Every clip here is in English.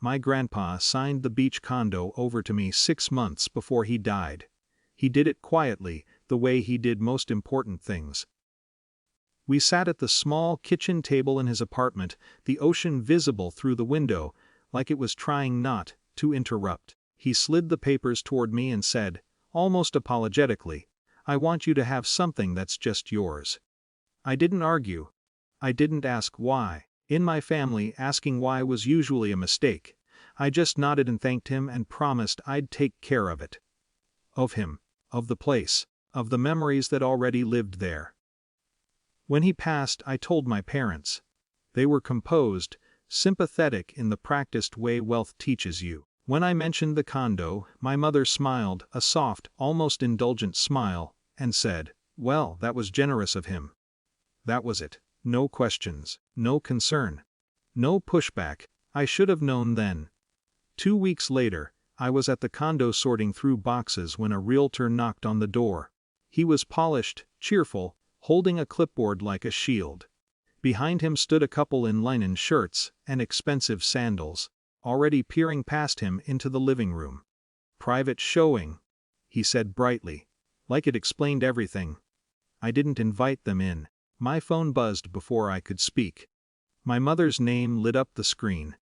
My grandpa signed the beach condo over to me 6 months before he died. He did it quietly, the way he did most important things. We sat at the small kitchen table in his apartment, the ocean visible through the window, like it was trying not to interrupt. He slid the papers toward me and said, almost apologetically, "I want you to have something that's just yours." I didn't argue. I didn't ask why. In my family, asking why was usually a mistake. I just nodded and thanked him and promised I'd take care of it. Of him, of the place, of the memories that already lived there. When he passed, I told my parents. They were composed, sympathetic in the practiced way wealth teaches you. When I mentioned the condo, my mother smiled, a soft, almost indulgent smile, and said, "Well, that was generous of him." That was it. No questions, no concern, no pushback. I should have known then. 2 weeks later, I was at the condo sorting through boxes when a realtor knocked on the door. He was polished, cheerful, holding a clipboard like a shield. Behind him stood a couple in linen shirts and expensive sandals, already peering past him into the living room. "Private showing," he said brightly, like it explained everything. I didn't invite them in. My phone buzzed before I could speak. My mother's name lit up the screen.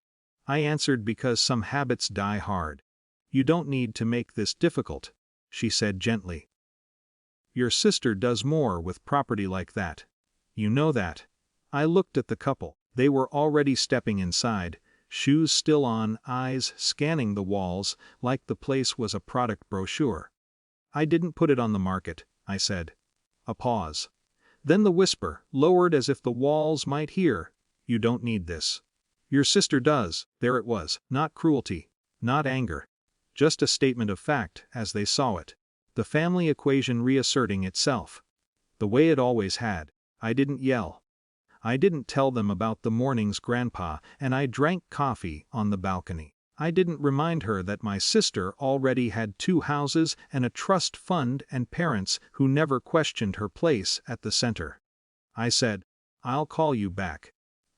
I answered because some habits die hard. "You don't need to make this difficult," she said gently. "Your sister does more with property like that. You know that." I looked at the couple. They were already stepping inside, shoes still on, eyes scanning the walls like the place was a product brochure. "I didn't put it on the market," I said. A pause. Then the whisper, lowered as if the walls might hear, "You don't need this. Your sister does." There it was, not cruelty, not anger. Just a statement of fact as they saw it. The family equation reasserting itself. The way it always had. I didn't yell. I didn't tell them about the morning's grandpa and I drank coffee on the balcony. I didn't remind her that my sister already had 2 houses and a trust fund and parents who never questioned her place at the center. I said, "I'll call you back."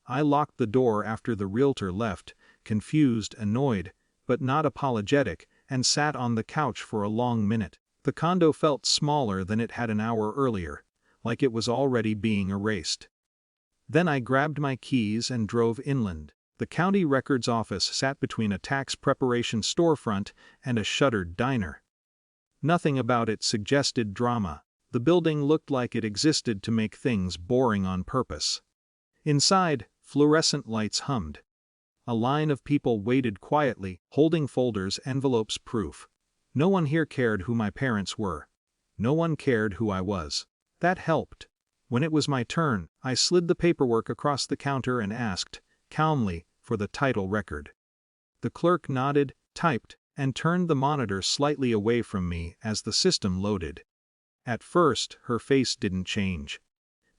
I locked the door after the realtor left, confused, annoyed, but not apologetic, and sat on the couch for a long minute. The condo felt smaller than it had an hour earlier, like it was already being erased. Then I grabbed my keys and drove inland. The county records office sat between a tax preparation storefront and a shuttered diner. Nothing about it suggested drama. The building looked like it existed to make things boring on purpose. Inside, fluorescent lights hummed. A line of people waited quietly, holding folders, envelopes, proof. No one here cared who my parents were. No one cared who I was. That helped. When it was my turn, I slid the paperwork across the counter and asked, calmly, for the title record. The clerk nodded, typed, and turned the monitor slightly away from me as the system loaded. At first, her face didn't change.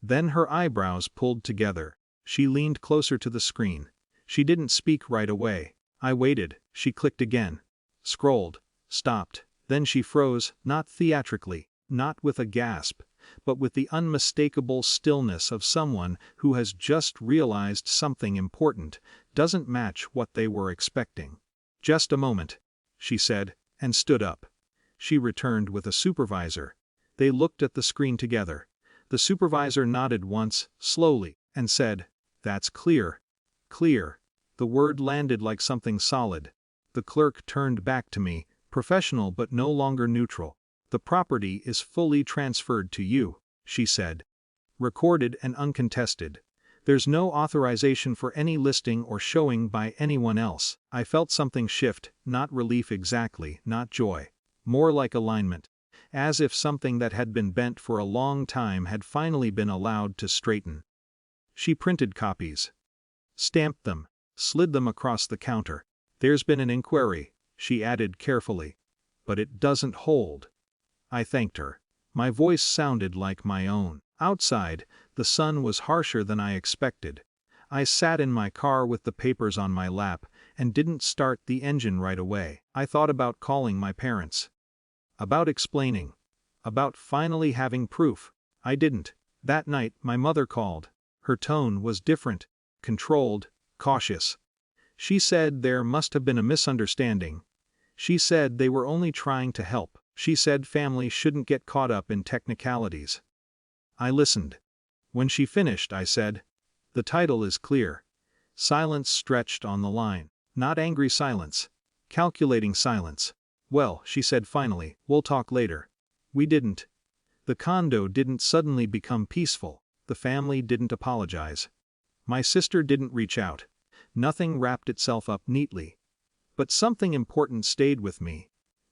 Then her eyebrows pulled together. She leaned closer to the screen. She didn't speak right away. I waited. She clicked again. Scrolled. Stopped. Then she froze, not theatrically, not with a gasp, but with the unmistakable stillness of someone who has just realized something important doesn't match what they were expecting. "Just a moment," she said, and stood up. She returned with a supervisor. They looked at the screen together. The supervisor nodded once, slowly, and said, "That's clear. Clear." The word landed like something solid. The clerk turned back to me, professional but no longer neutral. "The property is fully transferred to you," she said. "Recorded and uncontested. There's no authorization for any listing or showing by anyone else." I felt something shift, not relief exactly, not joy. More like alignment. As if something that had been bent for a long time had finally been allowed to straighten. She printed copies. Stamped them. Slid them across the counter. "There's been an inquiry," she added carefully. "But it doesn't hold." I thanked her. My voice sounded like my own. Outside, the sun was harsher than I expected. I sat in my car with the papers on my lap and didn't start the engine right away. I thought about calling my parents. About explaining. About finally having proof. I didn't. That night, my mother called. Her tone was different. Controlled, cautious. She said there must have been a misunderstanding. She said they were only trying to help. She said family shouldn't get caught up in technicalities. I listened. When she finished, I said, "The title is clear." Silence stretched on the line. Not angry silence. Calculating silence. "Well," she said finally, "we'll talk later." We didn't. The condo didn't suddenly become peaceful. The family didn't apologize. My sister didn't reach out. Nothing wrapped itself up neatly. But something important stayed with me.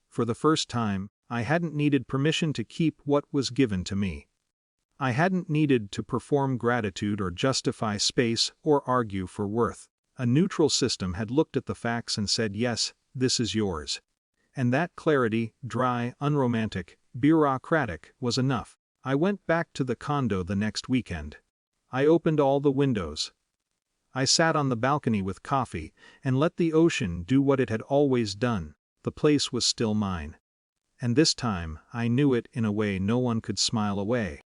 For the first time, I hadn't needed permission to keep what was given to me. I hadn't needed to perform gratitude or justify space or argue for worth. A neutral system had looked at the facts and said, yes, this is yours. And that clarity, dry, unromantic, bureaucratic, was enough. I went back to the condo the next weekend. I opened all the windows. I sat on the balcony with coffee and let the ocean do what it had always done. The place was still mine. And this time, I knew it in a way no one could smile away.